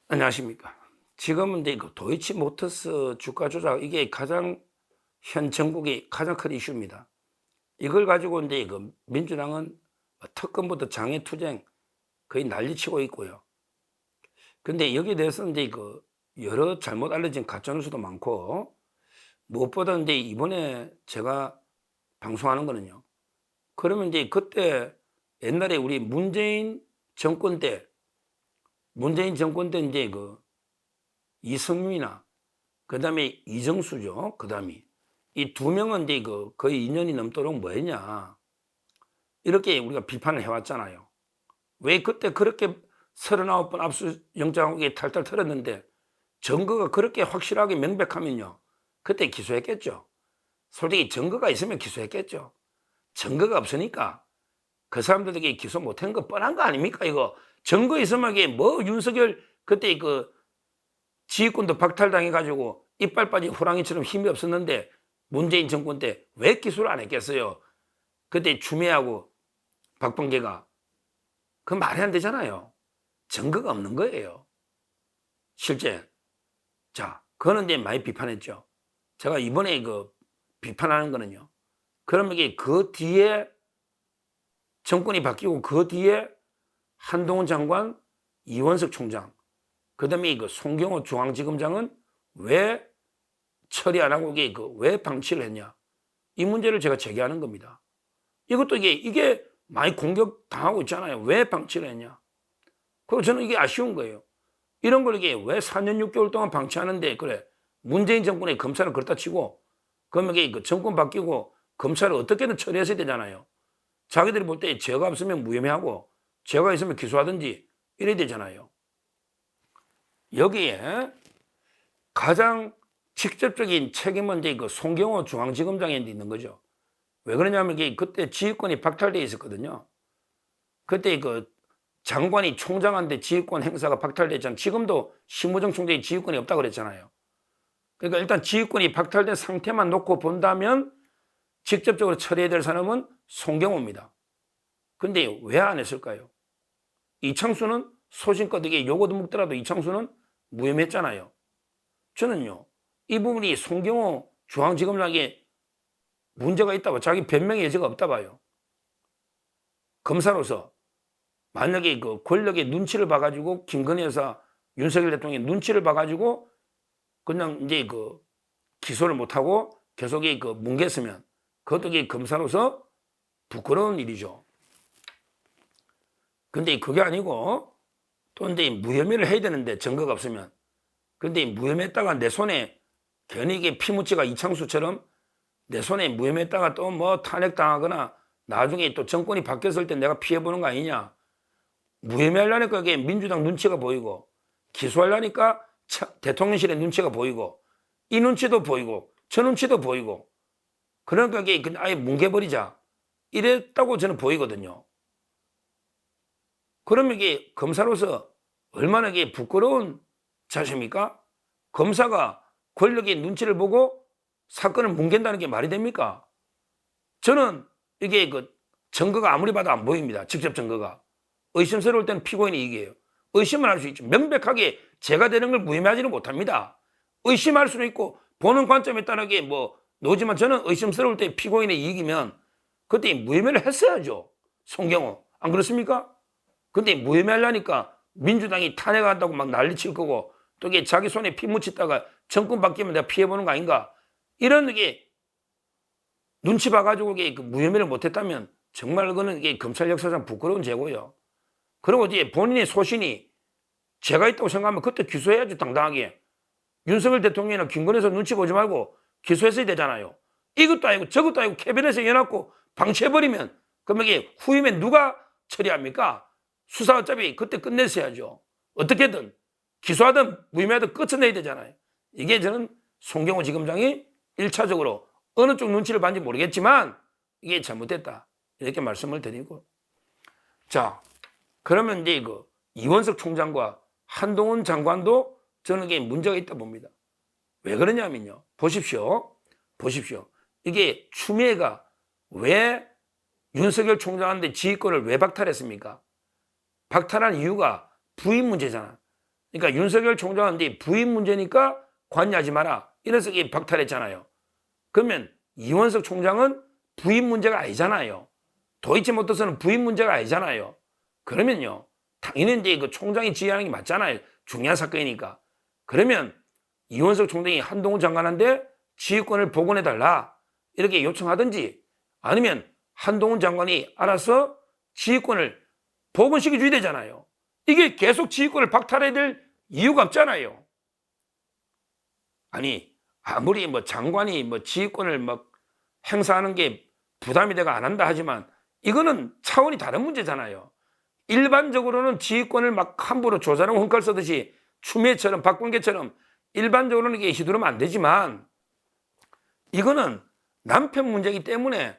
안녕하십니까. 지금은 이제 그 도이치모터스 주가 조작 이게 가장 현 전국의 가장 큰 이슈입니다. 이걸 가지고 이제 그 민주당은 특검부터 장외투쟁 거의 난리치고 있고요. 근데 여기에 대해서 이제 그 여러 잘못 알려진 가짜뉴스도 많고 무엇보다 이제 이번에 제가 방송하는 거는요. 그러면 이제 그때 옛날에 우리 문재인 정권 때 이제 그 이성윤이나 그다음에 이정수죠. 그다음이 이 두 명은 이제 그 거의 2년이 넘도록 뭐 했냐 이렇게 우리가 비판을 해왔잖아요. 왜 그때 그렇게 39번 압수영장하고 탈탈 털었는데 증거가 그렇게 확실하게 명백하면요 그때 기소했겠죠. 솔직히 증거가 있으면 기소했겠죠. 증거가 없으니까 그 사람들에게 기소 못한 거 뻔한 거 아닙니까? 이거 증거 있으면 이게 뭐 윤석열 그때 그 지휘권도 박탈당해가지고 이빨 빠진 호랑이처럼 힘이 없었는데 문재인 정권 때 왜 기소를 안 했겠어요? 그때 추미애하고 박범계가 그 말이 안 되잖아요. 증거가 없는 거예요. 실제. 자, 그거는 이제 많이 비판했죠. 제가 이번에 그 비판하는 거는요. 그러면 이게 그 뒤에 정권이 바뀌고 그 뒤에 한동훈 장관, 이원석 총장, 그 다음에 그 송경호 중앙지검장은 왜 처리 안 하고 이게 그 왜 방치를 했냐. 이 문제를 제가 제기하는 겁니다. 이것도 이게 많이 공격당하고 있잖아요. 왜 방치를 했냐. 그리고 저는 이게 아쉬운 거예요. 이런 걸 이게 왜 4년 6개월 동안 방치하는데 그래. 문재인 정권의 검찰을 그렇다 치고 그러면 이게 그 정권 바뀌고 검찰을 어떻게든 처리했어야 되잖아요. 자기들이 볼 때 죄가 없으면 무혐의하고 죄가 있으면 기소하든지 이래야 되잖아요. 여기에 가장 직접적인 책임은 이제 그 송경호 중앙지검장에 있는 거죠. 왜 그러냐면 이게 그때 지휘권이 박탈되어 있었거든요. 그때 그 장관이 총장한테 지휘권 행사가 박탈됐잖아요. 지금도 심우정 총장이 지휘권이 없다고 그랬잖아요. 그러니까 일단 지휘권이 박탈된 상태만 놓고 본다면 직접적으로 처리해야 될 사람은 송경호입니다. 근데 왜 안 했을까요? 이창수는 소신껏 이게 요거도 묵더라도 이창수는 무혐의했잖아요. 저는요, 이 부분이 송경호 중앙지검장에게 문제가 있다고 자기 변명의 여지가 없다 봐요. 검사로서 만약에 그 권력의 눈치를 봐가지고 김건희 여사, 윤석열 대통령의 눈치를 봐가지고 그냥 이제 그 기소를 못하고 계속 그 뭉갰으면 그것도 검사로서 부끄러운 일이죠. 근데 그게 아니고 또 이제 무혐의를 해야 되는데 증거가 없으면 근데 무혐의했다가 내 손에 괜히 이게 피묻지가 이창수처럼 내 손에 무혐의했다가 또 뭐 탄핵당하거나 나중에 또 정권이 바뀌었을 때 내가 피해보는 거 아니냐. 무혐의하려니까 이게 민주당 눈치가 보이고 기소하려니까 대통령실의 눈치가 보이고 이 눈치도 보이고 저 눈치도 보이고 그러니까 이게 아예 뭉개버리자 이랬다고 저는 보이거든요. 그러면 이게 검사로서 얼마나 이게 부끄러운 자십니까? 검사가 권력의 눈치를 보고 사건을 뭉갠다는 게 말이 됩니까? 저는 이게 그 증거가 아무리 봐도 안 보입니다. 직접 증거가. 의심스러울 때는 피고인이 이기해요. 의심을 할 수 있죠. 명백하게 죄가 되는 걸 무혐의하지는 못합니다. 의심할 수는 있고 보는 관점에 따라 뭐 노지만 저는 의심스러울 때 피고인의 이익이면 그때 무혐의를 했어야죠. 송경호. 안 그렇습니까? 근데 무혐의하려니까 민주당이 탄핵한다고 막 난리칠 거고 또 이게 자기 손에 피 묻히다가 정권 바뀌면 내가 피해보는 거 아닌가. 이런 게 눈치 봐가지고 이게 무혐의를 못했다면 정말 그거는 이게 검찰 역사상 부끄러운 죄고요. 그리고 이제 본인의 소신이 죄가 있다고 생각하면 그때 기소해야지 당당하게. 윤석열 대통령이나 김건희 여사 눈치 보지 말고 기소했어야 되잖아요. 이것도 아니고 저것도 아니고 캐비넷에 해놨고 방치해버리면 그러면 이게 후임에 누가 처리합니까? 수사 어차피 그때 끝냈어야죠. 어떻게든 기소하든 무혐의하든 끝내야 되잖아요. 이게 저는 송경호 지검장이 1차적으로 어느 쪽 눈치를 봤는지 모르겠지만 이게 잘못됐다. 이렇게 말씀을 드리고. 자, 그러면 이제 그 이원석 총장과 한동훈 장관도 저는 이게 문제가 있다 봅니다. 왜 그러냐면요. 보십시오. 이게 추미애가 왜 윤석열 총장한테 지휘권을 왜 박탈했습니까? 박탈한 이유가 부인 문제잖아. 그러니까 윤석열 총장은 네 부인 문제니까 관여하지 마라. 이래서 이게 박탈했잖아요. 그러면 이원석 총장은 부인 문제가 아니잖아요. 도이치모터스는 부인 문제가 아니잖아요. 그러면요, 당연히 이제 그 총장이 지휘하는 게 맞잖아요. 중요한 사건이니까. 그러면 이원석 총장이 한동훈 장관한테 지휘권을 복원해달라 이렇게 요청하든지, 아니면 한동훈 장관이 알아서 지휘권을 복원시켜줘야 되잖아요. 이게 계속 지휘권을 박탈해야 될 이유가 없잖아요. 아니, 아무리 뭐 장관이 뭐 지휘권을 막 행사하는 게 부담이 되가 안 한다 하지만 이거는 차원이 다른 문제잖아요. 일반적으로는 지휘권을 막 함부로 조자룡 헝칼 쓰듯이 추미애처럼 박범계처럼 일반적으로는 이게 휘두르면 안 되지만, 이거는 남편 문제이기 때문에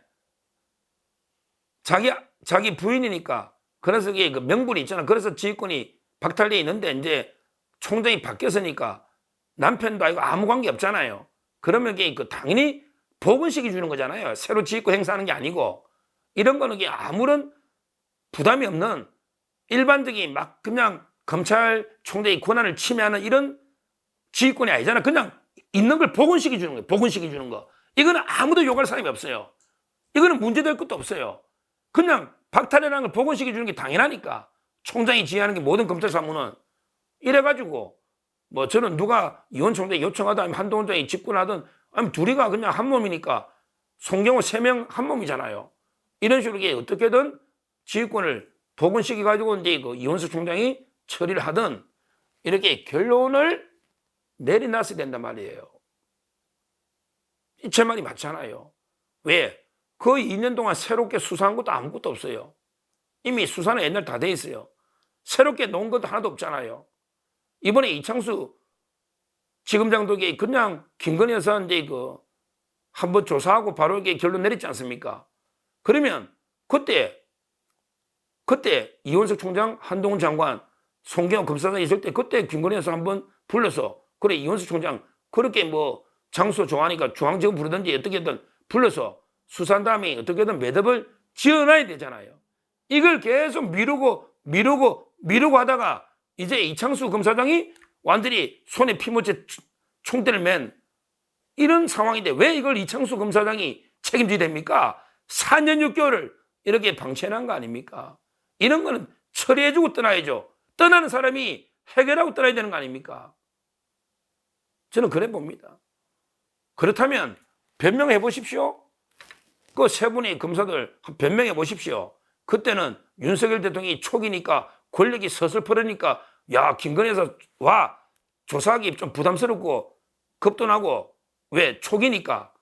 자기 부인이니까, 그래서 이게 그 명분이 있잖아. 그래서 지휘권이 박탈돼 있는데 이제 총장이 바뀌었으니까 남편도 아니고 아무 관계 없잖아요. 그러면 이게 그 당연히 복원시켜 주는 거잖아요. 새로 지휘권 행사하는 게 아니고. 이런 거는 이게 아무런 부담이 없는 일반적인 막 그냥 검찰총장의 권한을 침해하는 이런 지휘권이 아니잖아. 그냥 있는 걸 복원시켜 주는 거예요. 복원시켜 주는 거. 이거는 아무도 욕할 사람이 없어요. 이거는 문제될 것도 없어요. 그냥 박탈이라는 걸 복원시켜 주는 게 당연하니까. 총장이 지휘하는 게 모든 검찰 사무는. 이래가지고 뭐 저는 누가 이원 총장이 요청하든 아니면 한동훈 장이 직권하든 아니면 둘이가 그냥 한 몸이니까 송경호 3명 한 몸이잖아요. 이런 식으로 이게 어떻게든 지휘권을 복원시켜가지고 이제 그 이원석 총장이 처리를 하든 이렇게 결론을 내려놨어야 된단 말이에요. 제 말이 맞잖아요. 왜? 거의 2년 동안 새롭게 수사한 것도 아무것도 없어요. 이미 수사는 옛날 다 돼 있어요. 새롭게 놓은 것도 하나도 없잖아요. 이번에 이창수 지검장도 그냥 김건희 여사한테 그 한번 조사하고 바로 이렇게 결론 내렸지 않습니까? 그러면 그때 이원석 총장, 한동훈 장관, 송경호 검사장 있을 때 그때 김건희 여사 한번 불러서, 그래 이원석 총장 그렇게 뭐 장소 좋아하니까 중앙지검 부르든지 어떻게든 불러서 수사한 다음에 어떻게든 매듭을 지어놔야 되잖아요. 이걸 계속 미루고 하다가 이제 이창수 검사장이 완전히 손에 피 묻혀 총대를 맨 이런 상황인데 왜 이걸 이창수 검사장이 책임져야 됩니까? 4년 6개월을 이렇게 방치해놓은 거 아닙니까? 이런 거는 처리해주고 떠나야죠. 떠나는 사람이 해결하고 떠나야 되는 거 아닙니까? 저는 그래 봅니다. 그렇다면 변명해 보십시오. 그 세 분의 검사들 변명해 보십시오. 그때는 윤석열 대통령이 초기니까 권력이 서슬퍼르니까 야 김건희 여사 와 조사하기 좀 부담스럽고 겁도 나고, 왜 초기니까.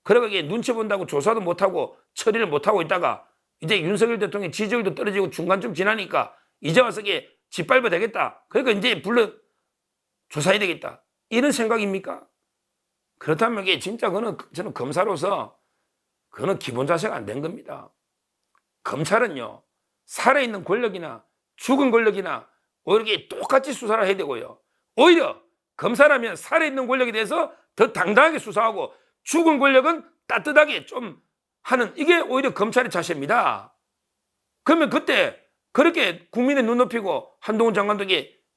그러고 이게 눈치 본다고 조사도 못하고 처리를 못하고 있다가 이제 윤석열 대통령 지지율도 떨어지고 중간쯤 지나니까 이제 와서 이게 짓밟아야 되겠다. 그러니까 이제 불러 조사해야 되겠다. 이런 생각입니까? 그렇다면 이게 진짜 저는 검사로서 그거는 기본 자세가 안 된 겁니다. 검찰은요, 살아있는 권력이나 죽은 권력이나 이렇게 똑같이 수사를 해야 되고요. 오히려 검사라면 살아있는 권력에 대해서 더 당당하게 수사하고 죽은 권력은 따뜻하게 좀 하는, 이게 오히려 검찰의 자세입니다. 그러면 그때 그렇게 국민의 눈 높이고 한동훈 장관도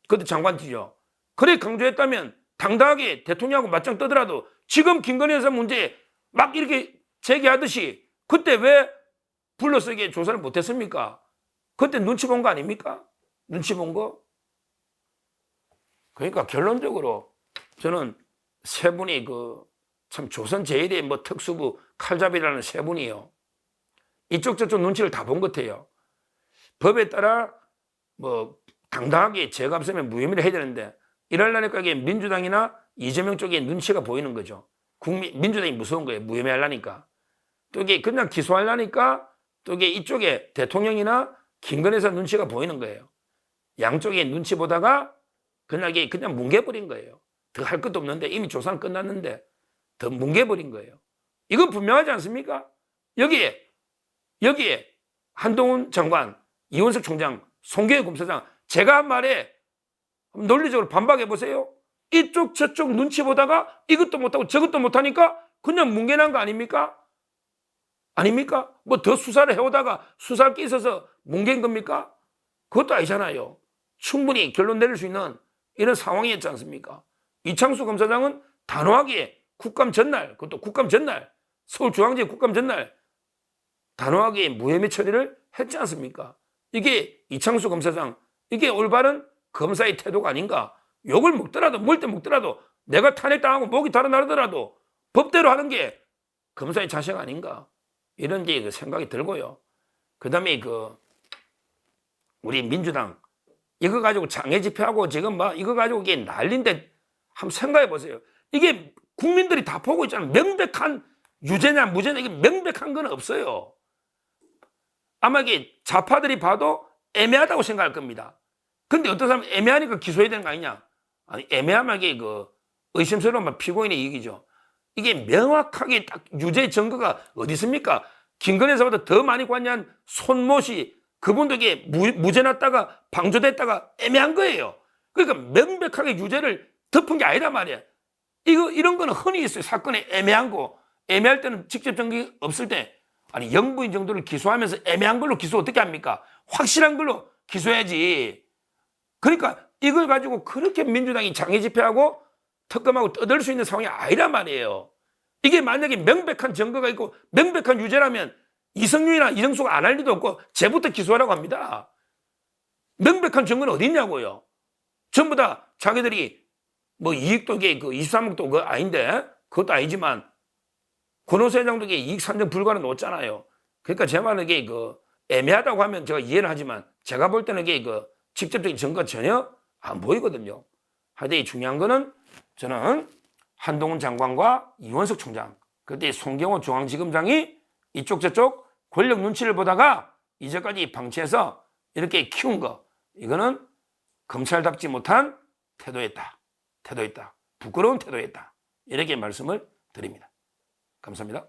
그때 장관이죠. 그래 강조했다면 당당하게 대통령하고 맞짱 뜨더라도 지금 김건희 여사 문제 막 이렇게 제기하듯이 그때 왜 불러서 이게 조사를 못했습니까? 그때 눈치 본 거 아닙니까? 눈치 본 거? 그러니까 결론적으로 저는 세 분이 참 조선 제1의 뭐 특수부 칼잡이라는 세 분이요. 이쪽 저쪽 눈치를 다 본 것 같아요. 법에 따라 뭐 당당하게 죄가 없으면 무혐의를 해야 되는데 이러려니까 이게 민주당이나 이재명 쪽에 눈치가 보이는 거죠. 민주당이 무서운 거예요. 무혐의 하려니까. 또 이게 그냥 기소하려니까 또 이게 이쪽에 대통령이나 김건희 여사 눈치가 보이는 거예요. 양쪽에 눈치 보다가 그냥 뭉개버린 거예요. 더 할 것도 없는데 이미 조사는 끝났는데 더 뭉개버린 거예요. 이건 분명하지 않습니까? 여기에 한동훈 장관, 이원석 총장, 송경호 검사장 제가 한 말에 논리적으로 반박해 보세요. 이쪽 저쪽 눈치 보다가 이것도 못하고 저것도 못하니까 그냥 뭉개난 거 아닙니까? 아닙니까? 뭐 더 수사를 해오다가 수사할 게 있어서 뭉갠 겁니까? 그것도 아니잖아요. 충분히 결론 내릴 수 있는 이런 상황이었지 않습니까? 이창수 검사장은 단호하게 국감 전날, 그것도 국감 전날, 서울중앙지 국감 전날 단호하게 무혐의 처리를 했지 않습니까? 이게 이창수 검사장, 이게 올바른 검사의 태도가 아닌가? 욕을 먹더라도 뭘 때 먹더라도 내가 탄핵당하고 목이 달아나르더라도 법대로 하는 게 검사의 자세가 아닌가? 이런 게 생각이 들고요. 그 다음에 우리 민주당 이거 가지고 장애 집회하고 지금 막 이거 가지고 이게 난린데 한번 생각해 보세요. 이게 국민들이 다 보고 있잖아요. 명백한 유죄냐 무죄냐 이게 명백한 건 없어요. 아마 이게 좌파들이 봐도 애매하다고 생각할 겁니다. 근데 어떤 사람은 애매하니까 기소해야 되는 거 아니냐? 아니, 애매하면 이게 의심스러운 피고인의 이익이죠. 이게 명확하게 딱 유죄 증거가 어디 있습니까? 김건희사보다 더 많이 관여한 손모씨, 그분도 이게 무죄 났다가 방조됐다가 애매한 거예요. 그러니까 명백하게 유죄를 덮은 게 아니란 말이야. 이런 거는 흔히 있어요. 사건이 애매한 거. 애매할 때는 직접 증거 없을 때, 아니, 영부인 정도를 기소하면서 애매한 걸로 기소 어떻게 합니까? 확실한 걸로 기소해야지. 그러니까 이걸 가지고 그렇게 민주당이 장애 집회하고 특검하고 떠들 수 있는 상황이 아니란 말이에요. 이게 만약에 명백한 증거가 있고 명백한 유죄라면 이성윤이나 이정수가 안 할 리도 없고 쟤부터 기소하라고 합니다. 명백한 증거는 어디 있냐고요. 전부 다 자기들이 뭐 이익도 이게 23억도 그거 아닌데, 그것도 아니지만 권오수 회장도 이게 이익 산정 불가는 놓았잖아요. 그러니까 제 말은 이게 애매하다고 하면 제가 이해는 하지만 제가 볼 때는 이게 직접적인 증거가 전혀 안 보이거든요. 하여튼 중요한 거는 저는 한동훈 장관과 이원석 총장, 그때 송경호 중앙지검장이 이쪽 저쪽 권력 눈치를 보다가 이제까지 방치해서 이렇게 키운 거, 이거는 검찰답지 못한 태도였다. 부끄러운 태도였다. 이렇게 말씀을 드립니다. 감사합니다.